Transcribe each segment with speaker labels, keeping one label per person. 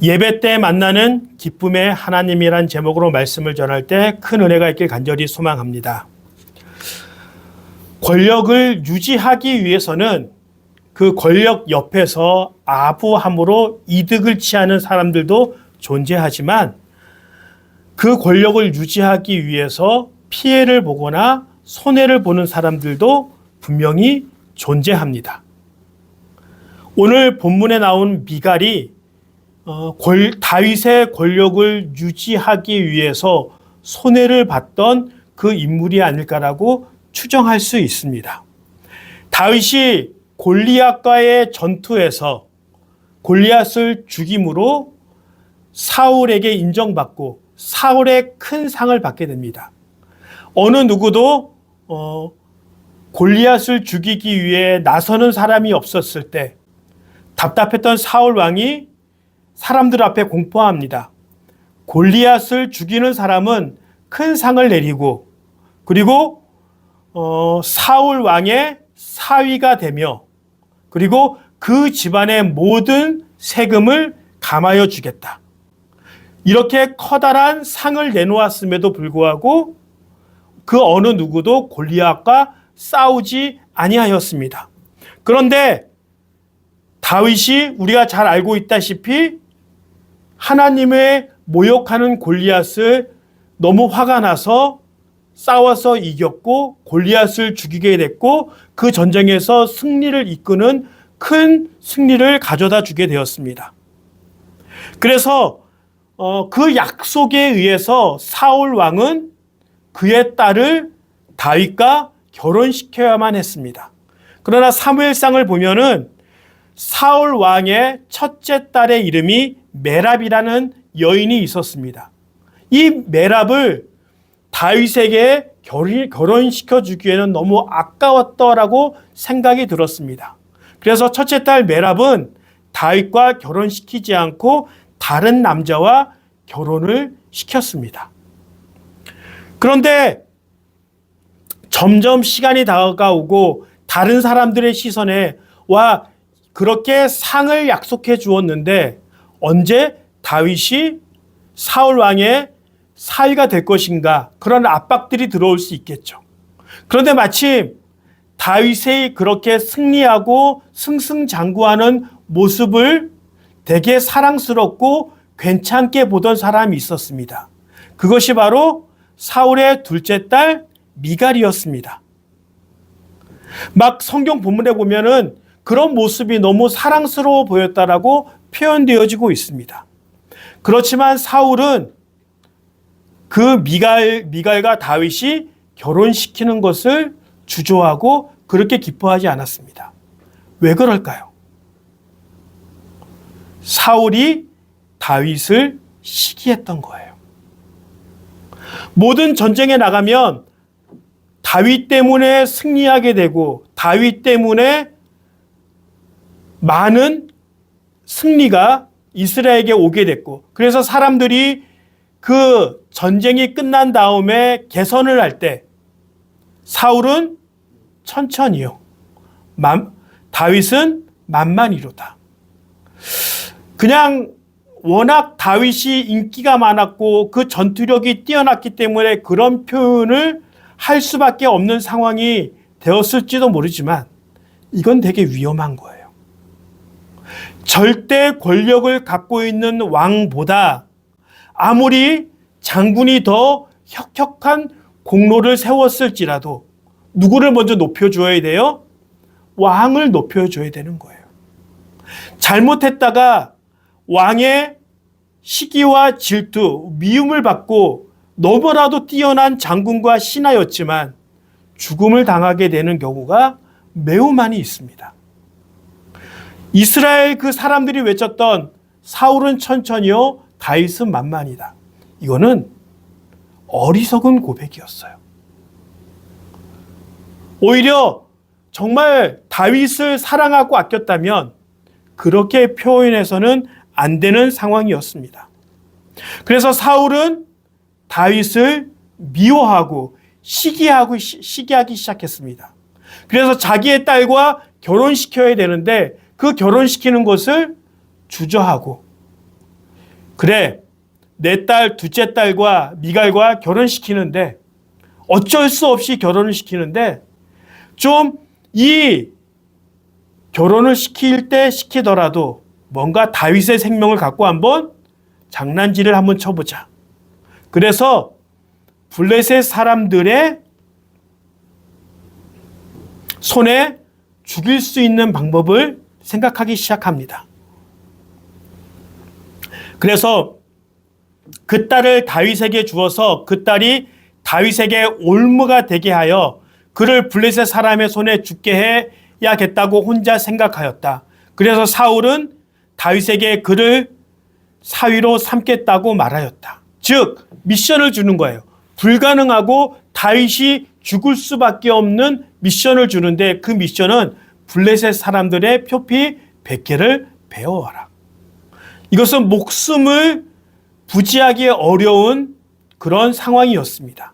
Speaker 1: 예배 때 만나는 기쁨의 하나님이란 제목으로 말씀을 전할 때 큰 은혜가 있길 간절히 소망합니다. 권력을 유지하기 위해서는 그 권력 옆에서 아부함으로 이득을 취하는 사람들도 존재하지만 그 권력을 유지하기 위해서 피해를 보거나 손해를 보는 사람들도 분명히 존재합니다. 오늘 본문에 나온 미갈이 다윗의 권력을 유지하기 위해서 손해를 봤던 그 인물이 아닐까라고 추정할 수 있습니다. 다윗이 골리앗과의 전투에서 골리앗을 죽임으로 사울에게 인정받고 사울의 큰 상을 받게 됩니다. 어느 누구도 골리앗을 죽이기 위해 나서는 사람이 없었을 때 답답했던 사울 왕이 사람들 앞에 공포합니다. 골리앗을 죽이는 사람은 큰 상을 내리고 그리고 사울 왕의 사위가 되며 그리고 그 집안의 모든 세금을 감하여 주겠다. 이렇게 커다란 상을 내놓았음에도 불구하고 그 어느 누구도 골리앗과 싸우지 아니하였습니다. 그런데 다윗이 우리가 잘 알고 있다시피 하나님의 모욕하는 골리앗을 너무 화가 나서 싸워서 이겼고 골리앗을 죽이게 됐고 그 전쟁에서 승리를 이끄는 큰 승리를 가져다 주게 되었습니다. 그래서 그 약속에 의해서 사울 왕은 그의 딸을 다윗과 결혼시켜야만 했습니다. 그러나 사무엘상을 보면은 사울 왕의 첫째 딸의 이름이 메랍이라는 여인이 있었습니다. 이 메랍을 다윗에게 결혼시켜 주기에는 너무 아까웠더라고 생각이 들었습니다. 그래서 첫째 딸 메랍은 다윗과 결혼시키지 않고 다른 남자와 결혼을 시켰습니다. 그런데 점점 시간이 다가오고 다른 사람들의 시선에 와 그렇게 상을 약속해 주었는데 언제 다윗이 사울 왕의 사위가 될 것인가 그런 압박들이 들어올 수 있겠죠. 그런데 마침 다윗이 그렇게 승리하고 승승장구하는 모습을 되게 사랑스럽고 괜찮게 보던 사람이 있었습니다. 그것이 바로 사울의 둘째 딸 미갈이었습니다. 막 성경 본문에 보면은 그런 모습이 너무 사랑스러워 보였다라고 표현되어지고 있습니다. 그렇지만 사울은 그 미갈과 다윗이 결혼시키는 것을 주저하고 그렇게 기뻐하지 않았습니다. 왜 그럴까요? 사울이 다윗을 시기했던 거예요. 모든 전쟁에 나가면 다윗 때문에 승리하게 되고 다윗 때문에 많은 승리가 이스라엘에게 오게 됐고 그래서 사람들이 그 전쟁이 끝난 다음에 개선을 할 때 사울은 천천히요. 다윗은 만만히로다. 그냥 워낙 다윗이 인기가 많았고 그 전투력이 뛰어났기 때문에 그런 표현을 할 수밖에 없는 상황이 되었을지도 모르지만 이건 되게 위험한 거예요. 절대 권력을 갖고 있는 왕보다 아무리 장군이 더 혁혁한 공로를 세웠을지라도 누구를 먼저 높여줘야 돼요? 왕을 높여줘야 되는 거예요. 잘못했다가 왕의 시기와 질투, 미움을 받고 너무나도 뛰어난 장군과 신하였지만 죽음을 당하게 되는 경우가 매우 많이 있습니다. 이스라엘 그 사람들이 외쳤던 사울은 천천히요, 다윗은 만만이다. 이거는 어리석은 고백이었어요. 오히려 정말 다윗을 사랑하고 아꼈다면 그렇게 표현해서는 안 되는 상황이었습니다. 그래서 사울은 다윗을 미워하고 시기하기 시작했습니다. 그래서 자기의 딸과 결혼시켜야 되는데 그 결혼시키는 것을 주저하고 그래, 내 딸, 둘째 딸과 미갈과 결혼시키는데 어쩔 수 없이 결혼을 시키는데 좀 이 결혼을 시킬 때 시키더라도 뭔가 다윗의 생명을 갖고 한번 장난질을 한번 쳐보자. 그래서 블레셋 사람들의 손에 죽일 수 있는 방법을 생각하기 시작합니다. 그래서 그 딸을 다윗에게 주어서 그 딸이 다윗에게 올무가 되게 하여 그를 블레셋 사람의 손에 죽게 해야겠다고 혼자 생각하였다. 그래서 사울은 다윗에게 그를 사위로 삼겠다고 말하였다. 즉 미션을 주는 거예요. 불가능하고 다윗이 죽을 수밖에 없는 미션을 주는데 그 미션은 블레셋 사람들의 표피 100개를 베어와라. 이것은 목숨을 부지하기 어려운 그런 상황이었습니다.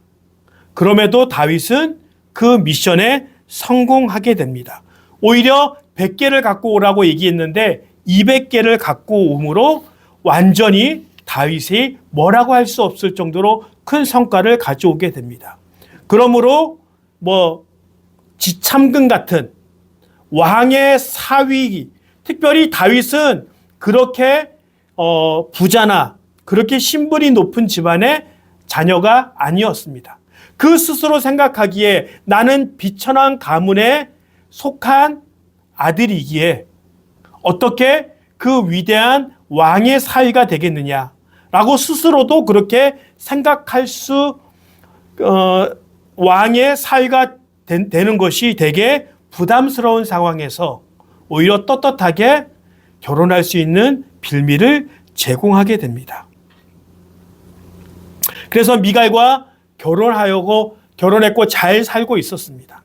Speaker 1: 그럼에도 다윗은 그 미션에 성공하게 됩니다. 오히려 100개를 갖고 오라고 얘기했는데 200개를 갖고 오므로 완전히 다윗이 뭐라고 할 수 없을 정도로 큰 성과를 가져오게 됩니다. 그러므로 지참금 같은 왕의 사위, 특별히 다윗은 그렇게 부자나 그렇게 신분이 높은 집안의 자녀가 아니었습니다. 그 스스로 생각하기에 나는 비천한 가문에 속한 아들이기에 어떻게 그 위대한 왕의 사위가 되겠느냐라고 스스로도 그렇게 생각할 수 왕의 사위가 되는 것이 되게 부담스러운 상황에서 오히려 떳떳하게 결혼할 수 있는 빌미를 제공하게 됩니다. 그래서 미갈과 결혼했고 잘 살고 있었습니다.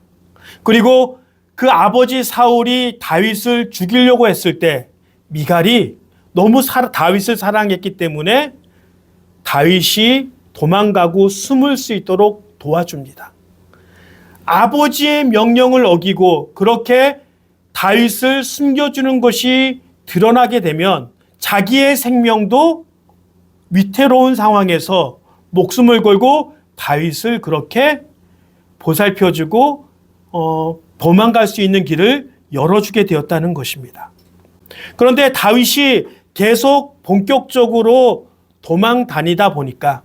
Speaker 1: 그리고 그 아버지 사울이 다윗을 죽이려고 했을 때 미갈이 너무 다윗을 사랑했기 때문에 다윗이 도망가고 숨을 수 있도록 도와줍니다. 아버지의 명령을 어기고 그렇게 다윗을 숨겨주는 것이 드러나게 되면 자기의 생명도 위태로운 상황에서 목숨을 걸고 다윗을 그렇게 보살펴주고 도망갈 수 있는 길을 열어주게 되었다는 것입니다. 그런데 다윗이 계속 본격적으로 도망 다니다 보니까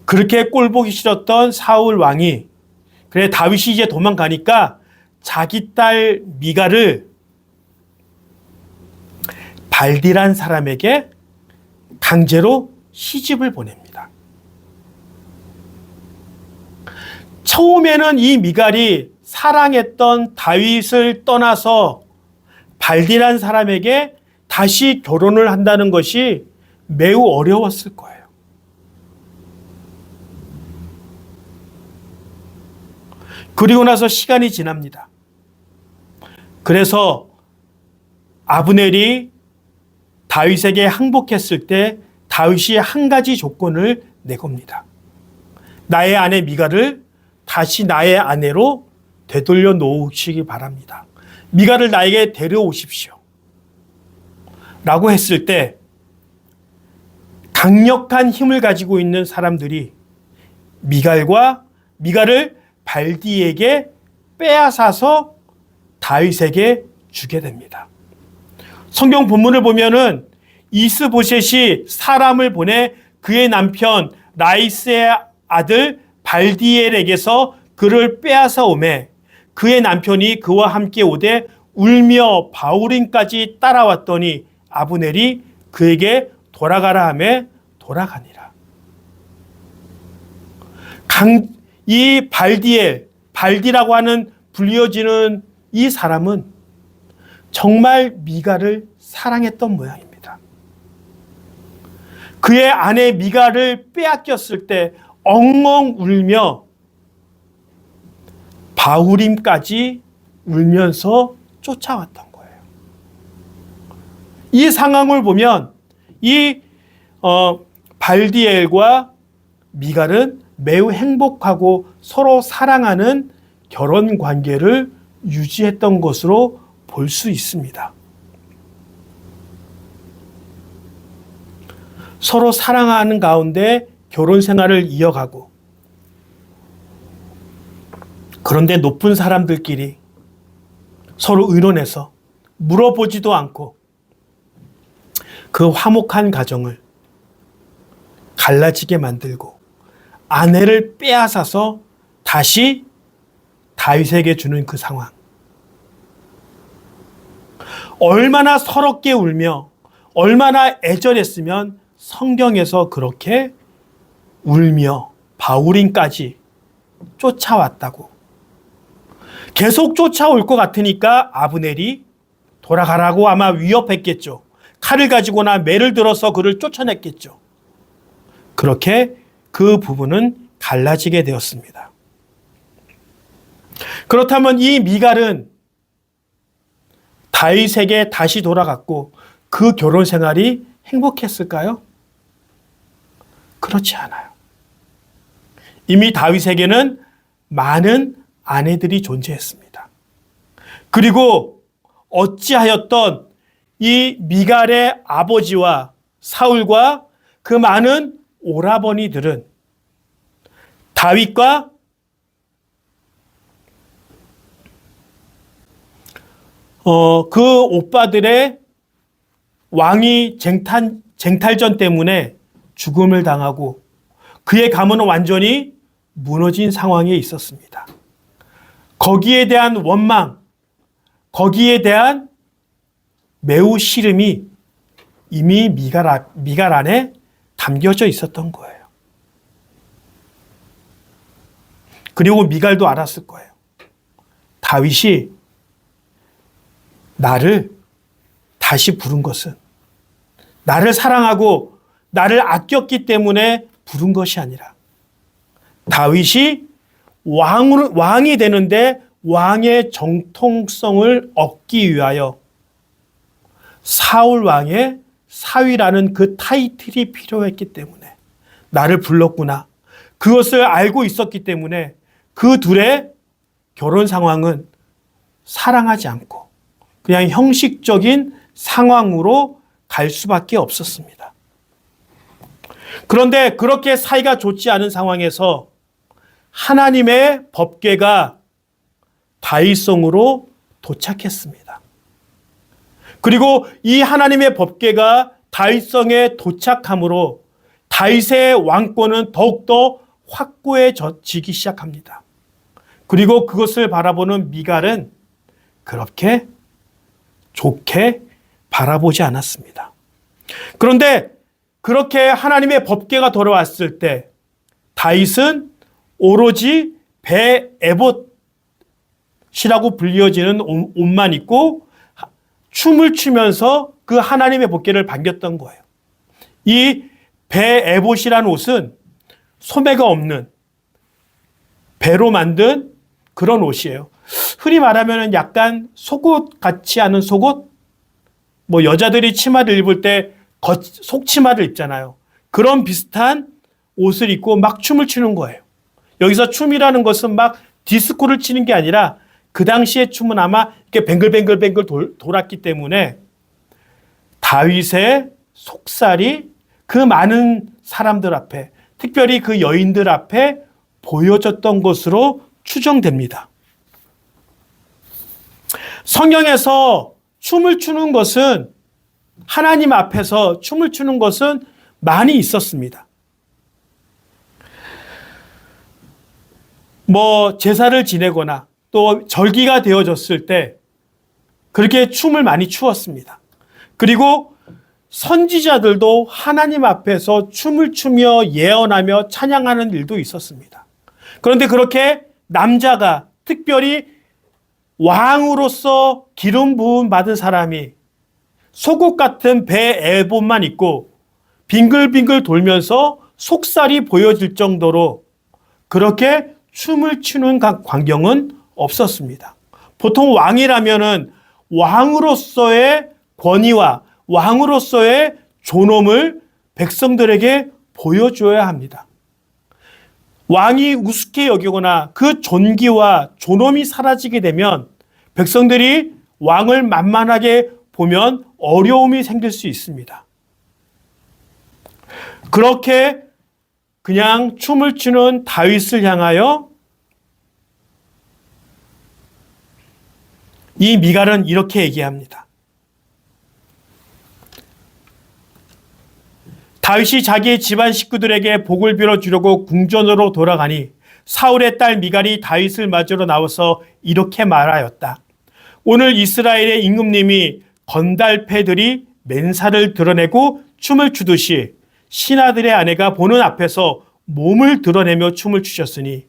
Speaker 1: 그렇게 꼴보기 싫었던 사울 왕이 그래 다윗이 이제 도망가니까 자기 딸 미갈을 발디란 사람에게 강제로 시집을 보냅니다. 처음에는 이 미갈이 사랑했던 다윗을 떠나서 발디란 사람에게 다시 결혼을 한다는 것이 매우 어려웠을 거예요. 그리고 나서 시간이 지납니다. 그래서 아브넬이 다윗에게 항복했을 때 다윗이 한 가지 조건을 내겁니다. 나의 아내 미갈을 다시 나의 아내로 되돌려 놓으시기 바랍니다. 미갈을 나에게 데려오십시오. 라고 했을 때 강력한 힘을 가지고 있는 사람들이 미갈을 발디에게 빼앗아서 다윗에게 주게 됩니다. 성경 본문을 보면은 이스보셋이 사람을 보내 그의 남편 라이스의 아들 발디엘에게서 그를 빼앗아 오매 그의 남편이 그와 함께 오되 울며 바후림까지 따라왔더니 아브넬이 그에게 돌아가라 하매 돌아가니라. 이 발디라고 하는 불리어지는 이 사람은 정말 미갈을 사랑했던 모양입니다. 그의 아내 미갈을 빼앗겼을 때 엉엉 울며 바후림까지 울면서 쫓아왔던 거예요. 이 상황을 보면 이 발디엘과 미갈은 매우 행복하고 서로 사랑하는 결혼 관계를 유지했던 것으로 볼 수 있습니다. 서로 사랑하는 가운데 결혼 생활을 이어가고, 그런데 높은 사람들끼리 서로 의논해서 물어보지도 않고 그 화목한 가정을 갈라지게 만들고 아내를 빼앗아서 다시 다윗에게 주는 그 상황. 얼마나 서럽게 울며 얼마나 애절했으면 성경에서 그렇게 울며 바울인까지 쫓아왔다고. 계속 쫓아올 것 같으니까 아브넬이 돌아가라고 아마 위협했겠죠. 칼을 가지거나 매를 들어서 그를 쫓아냈겠죠. 그렇게 그 부분은 갈라지게 되었습니다. 그렇다면 이 미갈은 다윗에게 다시 돌아갔고 그 결혼 생활이 행복했을까요? 그렇지 않아요. 이미 다윗에게는 많은 아내들이 존재했습니다. 그리고 어찌하였던 이 미갈의 아버지와 사울과 그 많은 오라버니들은 다윗과 그 오빠들의 왕위 쟁탈전 때문에 죽음을 당하고 그의 가문은 완전히 무너진 상황에 있었습니다. 거기에 대한 원망, 거기에 대한 매우 싫음이 이미 미갈 안에 담겨져 있었던 거예요. 그리고 미갈도 알았을 거예요. 다윗이 나를 다시 부른 것은 나를 사랑하고 나를 아꼈기 때문에 부른 것이 아니라 다윗이 왕이 되는데 왕의 정통성을 얻기 위하여 사울 왕의 사위라는 그 타이틀이 필요했기 때문에 나를 불렀구나. 그것을 알고 있었기 때문에 그 둘의 결혼 상황은 사랑하지 않고 그냥 형식적인 상황으로 갈 수밖에 없었습니다. 그런데 그렇게 사이가 좋지 않은 상황에서 하나님의 법궤가 다윗성으로 도착했습니다. 그리고 이 하나님의 법궤가 다윗성에 도착함으로 다윗의 왕권은 더욱더 확고해지기 시작합니다. 그리고 그것을 바라보는 미갈은 그렇게 좋게 바라보지 않았습니다. 그런데 그렇게 하나님의 법궤가 돌아왔을 때 다윗은 오로지 배 에봇이라고 불려지는 옷만 입고 춤을 추면서 그 하나님의 법궤를 반겼던 거예요. 이 배 에봇이라는 옷은 소매가 없는 배로 만든 그런 옷이에요. 흔히 말하면 약간 속옷 같지 않은 속옷? 뭐 여자들이 치마를 입을 때 속치마를 입잖아요. 그런 비슷한 옷을 입고 막 춤을 추는 거예요. 여기서 춤이라는 것은 막 디스코를 치는 게 아니라 그 당시의 춤은 아마 이렇게 뱅글뱅글 돌았기 때문에 다윗의 속살이 그 많은 사람들 앞에, 특별히 그 여인들 앞에 보여졌던 것으로 추정됩니다. 성경에서 춤을 추는 것은, 하나님 앞에서 춤을 추는 것은 많이 있었습니다. 뭐 제사를 지내거나 또 절기가 되어졌을 때 그렇게 춤을 많이 추었습니다. 그리고 선지자들도 하나님 앞에서 춤을 추며 예언하며 찬양하는 일도 있었습니다. 그런데 그렇게 남자가, 특별히 왕으로서 기름 부음 받은 사람이 속옷 같은 배 에봇만 입고 빙글빙글 돌면서 속살이 보여질 정도로 그렇게 춤을 추는 광경은 없었습니다. 보통 왕이라면은 왕으로서의 권위와 왕으로서의 존엄을 백성들에게 보여줘야 합니다. 왕이 우습게 여기거나 그 존귀와 존엄이 사라지게 되면 백성들이 왕을 만만하게 보면 어려움이 생길 수 있습니다. 그렇게 그냥 춤을 추는 다윗을 향하여 이 미갈은 이렇게 얘기합니다. 다윗이 자기의 집안 식구들에게 복을 빌어주려고 궁전으로 돌아가니 사울의 딸 미갈이 다윗을 맞으러 나와서 이렇게 말하였다. 오늘 이스라엘의 임금님이 건달패들이 맨살을 드러내고 춤을 추듯이 신하들의 아내가 보는 앞에서 몸을 드러내며 춤을 추셨으니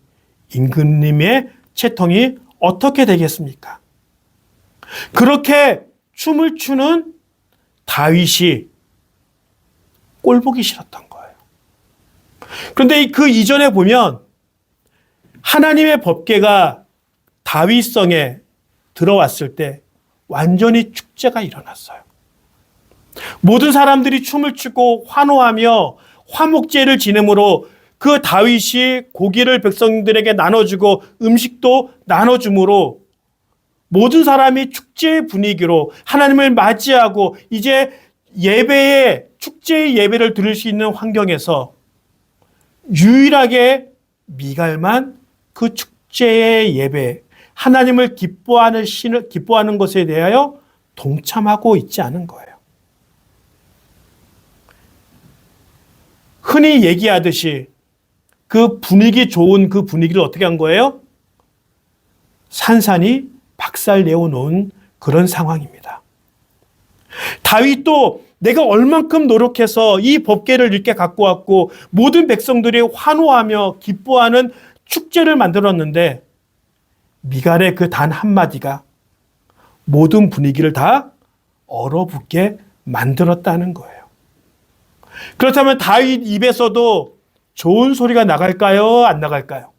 Speaker 1: 임금님의 채통이 어떻게 되겠습니까? 그렇게 춤을 추는 다윗이 꼴보기 싫었던 거예요. 그런데 그 이전에 보면 하나님의 법궤가 다윗성에 들어왔을 때 완전히 축제가 일어났어요. 모든 사람들이 춤을 추고 환호하며 화목제를 지내므로 그 다윗이 고기를 백성들에게 나눠주고 음식도 나눠주므로 모든 사람이 축제의 분위기로 하나님을 맞이하고 이제 예배의 축제의 예배를 드릴 수 있는 환경에서 유일하게 미갈만 그 축제의 예배, 하나님을 기뻐하는 것에 대하여 동참하고 있지 않은 거예요. 흔히 얘기하듯이 그 분위기 좋은 그 분위기를 어떻게 한 거예요? 산산이 박살내어 놓은 그런 상황입니다. 다윗도 내가 얼만큼 노력해서 이 법궤를 이렇게 갖고 왔고 모든 백성들이 환호하며 기뻐하는 축제를 만들었는데 미갈의 그 단 한마디가 모든 분위기를 다 얼어붙게 만들었다는 거예요. 그렇다면 다윗 입에서도 좋은 소리가 나갈까요? 안 나갈까요?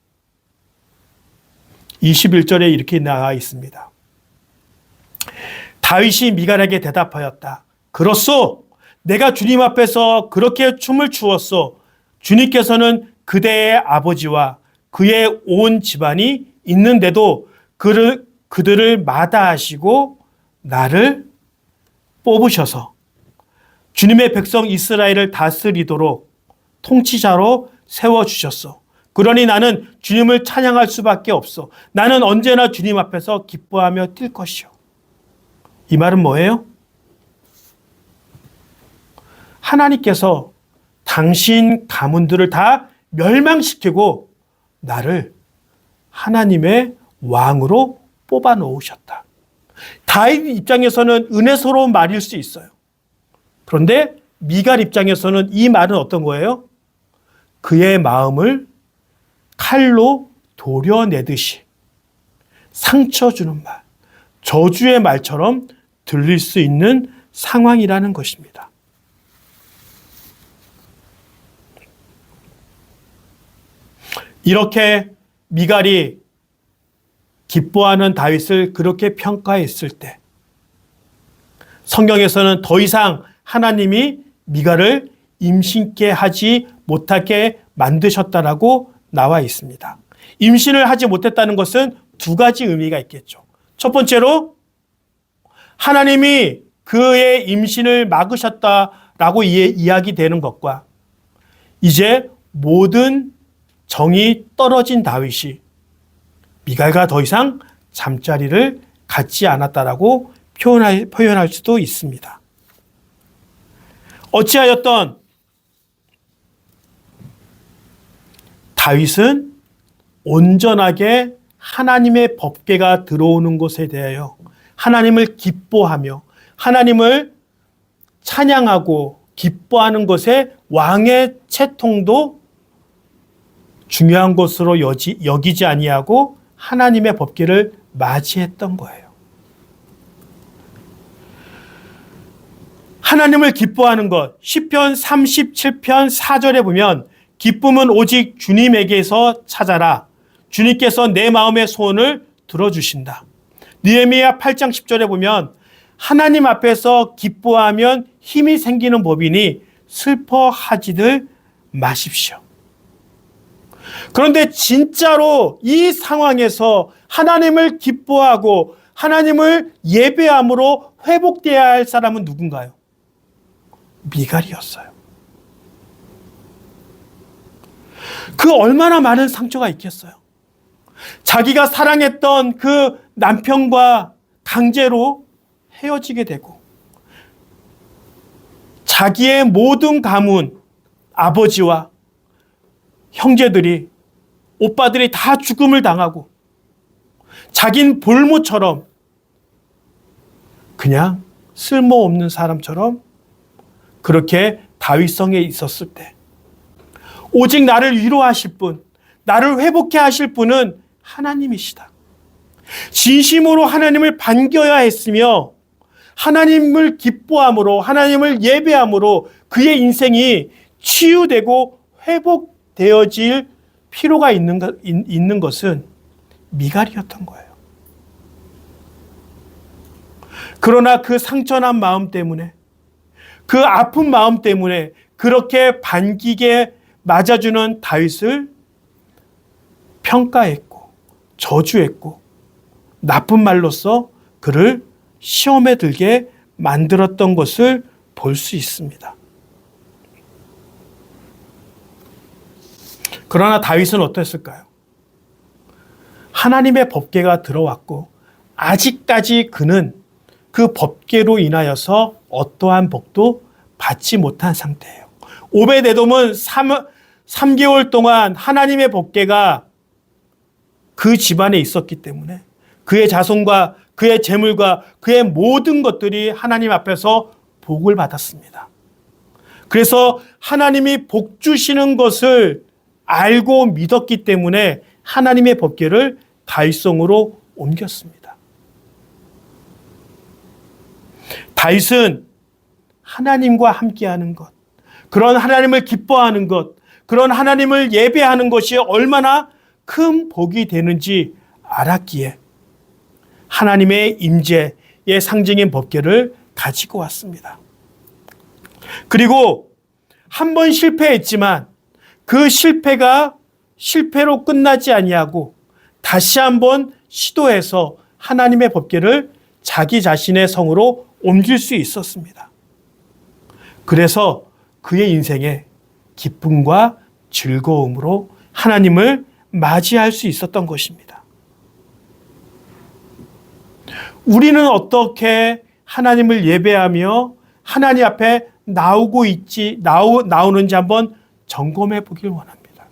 Speaker 1: 21절에 이렇게 나와 있습니다. 다윗이 미갈에게 대답하였다. 그렇소. 내가 주님 앞에서 그렇게 춤을 추었소. 주님께서는 그대의 아버지와 그의 온 집안이 있는데도 그들을 마다하시고 나를 뽑으셔서 주님의 백성 이스라엘을 다스리도록 통치자로 세워주셨소. 그러니 나는 주님을 찬양할 수밖에 없어. 나는 언제나 주님 앞에서 기뻐하며 뛸 것이요. 이 말은 뭐예요? 하나님께서 당신 가문들을 다 멸망시키고 나를 하나님의 왕으로 뽑아 놓으셨다. 다윗 입장에서는 은혜스러운 말일 수 있어요. 그런데 미갈 입장에서는 이 말은 어떤 거예요? 그의 마음을 칼로 도려내듯이 상처 주는 말, 저주의 말처럼 들릴 수 있는 상황이라는 것입니다. 이렇게 미갈이 기뻐하는 다윗을 그렇게 평가했을 때 성경에서는 더 이상 하나님이 미갈을 임신케 하지 못하게 만드셨다라고 나와 있습니다. 임신을 하지 못했다는 것은 두 가지 의미가 있겠죠. 첫 번째로 하나님이 그의 임신을 막으셨다라고 이야기되는 것과 이제 모든 정이 떨어진 다윗이 미갈과 더 이상 잠자리를 갖지 않았다라고 표현할 수도 있습니다. 어찌하였던 다윗은 온전하게 하나님의 법궤가 들어오는 것에 대하여 하나님을 기뻐하며 하나님을 찬양하고 기뻐하는 것에 왕의 채통도 중요한 것으로 여기지 아니하고 하나님의 법궤를 맞이했던 거예요. 하나님을 기뻐하는 것, 시편 37편 4절에 보면 기쁨은 오직 주님에게서 찾아라. 주님께서 내 마음의 소원을 들어주신다. 느헤미야 8장 10절에 보면 하나님 앞에서 기뻐하면 힘이 생기는 법이니 슬퍼하지들 마십시오. 그런데 진짜로 이 상황에서 하나님을 기뻐하고 하나님을 예배함으로 회복되어야 할 사람은 누군가요? 미갈이었어요. 그 얼마나 많은 상처가 있겠어요. 자기가 사랑했던 그 남편과 강제로 헤어지게 되고, 자기의 모든 가문, 아버지와 형제들이, 오빠들이 다 죽음을 당하고, 자긴 볼모처럼 그냥 쓸모없는 사람처럼 그렇게 다윗성에 있었을 때, 오직 나를 위로하실 분, 나를 회복해 하실 분은 하나님이시다. 진심으로 하나님을 반겨야 했으며, 하나님을 기뻐함으로, 하나님을 예배함으로 그의 인생이 치유되고 회복되어질 필요가 있는 것은 미갈이었던 거예요. 그러나 그 상처난 마음 때문에, 그 아픈 마음 때문에 그렇게 반기게 맞아주는 다윗을 평가했고 저주했고 나쁜 말로써 그를 시험에 들게 만들었던 것을 볼 수 있습니다. 그러나 다윗은 어땠을까요? 하나님의 법궤가 들어왔고 아직까지 그는 그 법궤로 인하여서 어떠한 복도 받지 못한 상태예요. 오벳에돔은 3개월 동안 하나님의 법궤가 그 집안에 있었기 때문에 그의 자손과 그의 재물과 그의 모든 것들이 하나님 앞에서 복을 받았습니다. 그래서 하나님이 복 주시는 것을 알고 믿었기 때문에 하나님의 법궤를 다윗성으로 옮겼습니다. 다윗은 하나님과 함께하는 것, 그런 하나님을 기뻐하는 것, 그런 하나님을 예배하는 것이 얼마나 큰 복이 되는지 알았기에 하나님의 임재의 상징인 법궤를 가지고 왔습니다. 그리고 한 번 실패했지만 그 실패가 실패로 끝나지 아니하고 다시 한번 시도해서 하나님의 법궤를 자기 자신의 성으로 옮길 수 있었습니다. 그래서 그의 인생에 기쁨과 즐거움으로 하나님을 맞이할 수 있었던 것입니다. 우리는 어떻게 하나님을 예배하며 하나님 앞에 나오는지 한번 점검해 보길 원합니다.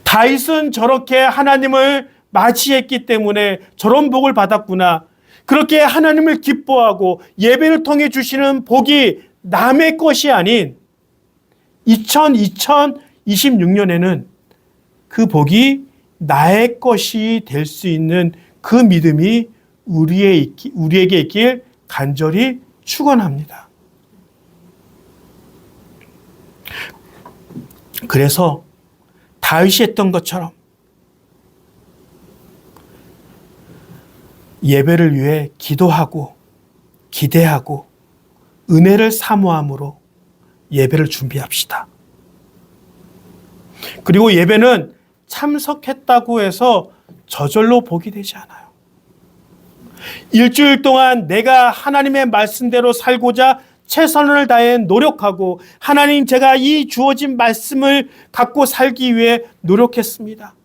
Speaker 1: 다윗은 저렇게 하나님을 맞이했기 때문에 저런 복을 받았구나. 그렇게 하나님을 기뻐하고 예배를 통해 주시는 복이 남의 것이 아닌 2026년에는 그 복이 나의 것이 될 수 있는 그 믿음이 우리에게 있길 간절히 축원합니다. 그래서 다윗이 했던 것처럼 예배를 위해 기도하고 기대하고 은혜를 사모함으로 예배를 준비합시다. 그리고 예배는 참석했다고 해서 저절로 복이 되지 않아요. 일주일 동안 내가 하나님의 말씀대로 살고자 최선을 다해 노력하고 하나님 제가 이 주어진 말씀을 갖고 살기 위해 노력했습니다.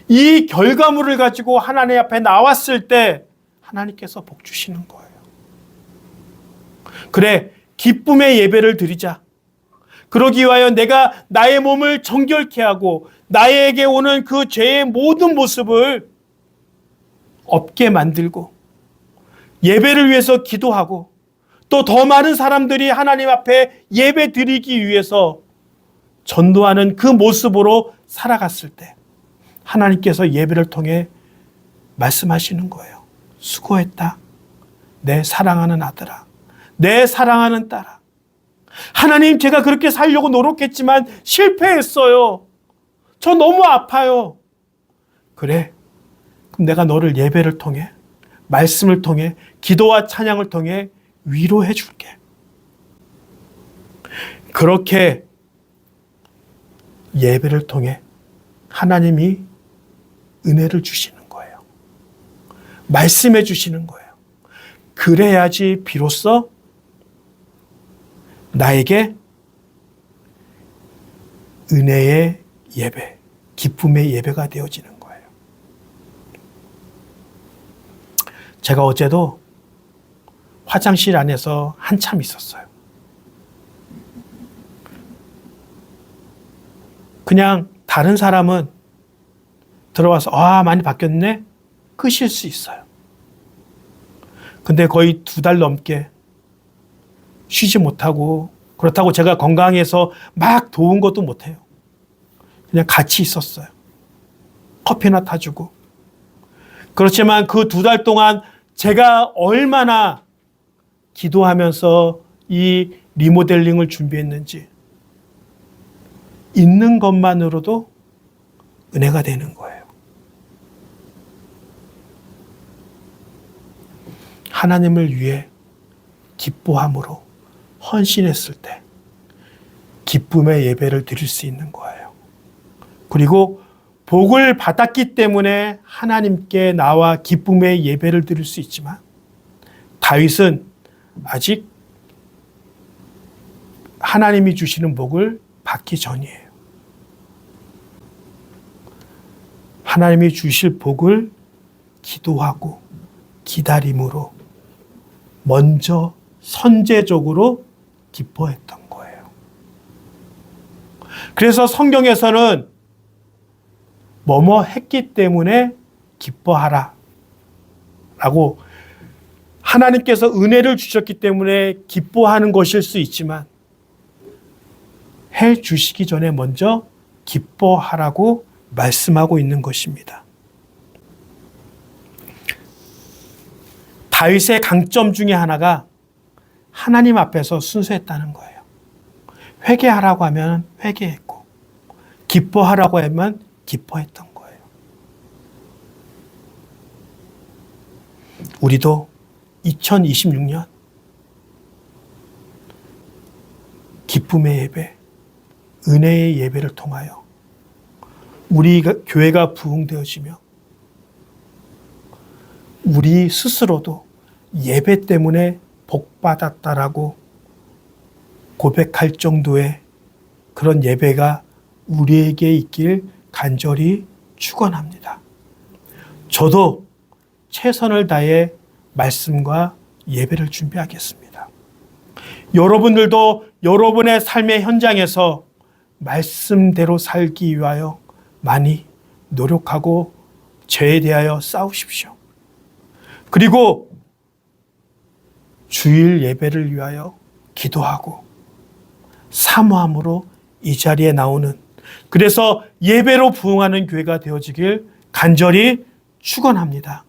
Speaker 1: 이 결과물을 가지고 하나님 앞에 나왔을 때 하나님께서 복 주시는 거예요. 그래, 기쁨의 예배를 드리자. 그러기 위하여 내가 나의 몸을 정결케 하고 나에게 오는 그 죄의 모든 모습을 없게 만들고 예배를 위해서 기도하고 또 더 많은 사람들이 하나님 앞에 예배 드리기 위해서 전도하는 그 모습으로 살아갔을 때 하나님께서 예배를 통해 말씀하시는 거예요. 수고했다. 내 사랑하는 아들아. 내 사랑하는 딸아. 하나님, 제가 그렇게 살려고 노력했지만 실패했어요. 저 너무 아파요. 그래. 그럼 내가 너를 예배를 통해, 말씀을 통해, 기도와 찬양을 통해 위로해 줄게. 그렇게 예배를 통해 하나님이 은혜를 주시는 거예요. 말씀해 주시는 거예요. 그래야지 비로소 나에게 은혜의 예배, 기쁨의 예배가 되어지는 거예요. 제가 어제도 화장실 안에서 한참 있었어요. 그냥 다른 사람은 들어와서 많이 바뀌었네? 끄실 수 있어요. 근데 거의 2달 넘게 쉬지 못하고, 그렇다고 제가 건강해서 막 도운 것도 못해요. 그냥 같이 있었어요. 커피나 타주고. 그렇지만 그 2달 동안 제가 얼마나 기도하면서 이 리모델링을 준비했는지, 있는 것만으로도 은혜가 되는 거예요. 하나님을 위해 기뻐함으로 헌신했을 때 기쁨의 예배를 드릴 수 있는 거예요. 그리고 복을 받았기 때문에 하나님께 나와 기쁨의 예배를 드릴 수 있지만, 다윗은 아직 하나님이 주시는 복을 받기 전이에요. 하나님이 주실 복을 기도하고 기다림으로 먼저 선제적으로 기뻐했던 거예요. 그래서 성경에서는 뭐뭐 했기 때문에 기뻐하라 라고, 하나님께서 은혜를 주셨기 때문에 기뻐하는 것일 수 있지만 해 주시기 전에 먼저 기뻐하라고 말씀하고 있는 것입니다. 다윗의 강점 중에 하나가 하나님 앞에서 순수했다는 거예요. 회개하라고 하면 회개했고, 기뻐하라고 하면 기뻐했던 거예요. 우리도 2026년 기쁨의 예배, 은혜의 예배를 통하여 우리 교회가 부흥되어지며 우리 스스로도 예배 때문에 복받았다라고 고백할 정도의 그런 예배가 우리에게 있길 간절히 축원합니다. 저도 최선을 다해 말씀과 예배를 준비하겠습니다. 여러분들도 여러분의 삶의 현장에서 말씀대로 살기 위하여 많이 노력하고 죄에 대하여 싸우십시오. 그리고 주일 예배를 위하여 기도하고 사모함으로 이 자리에 나오는, 그래서 예배로 부흥하는 교회가 되어지길 간절히 축원합니다.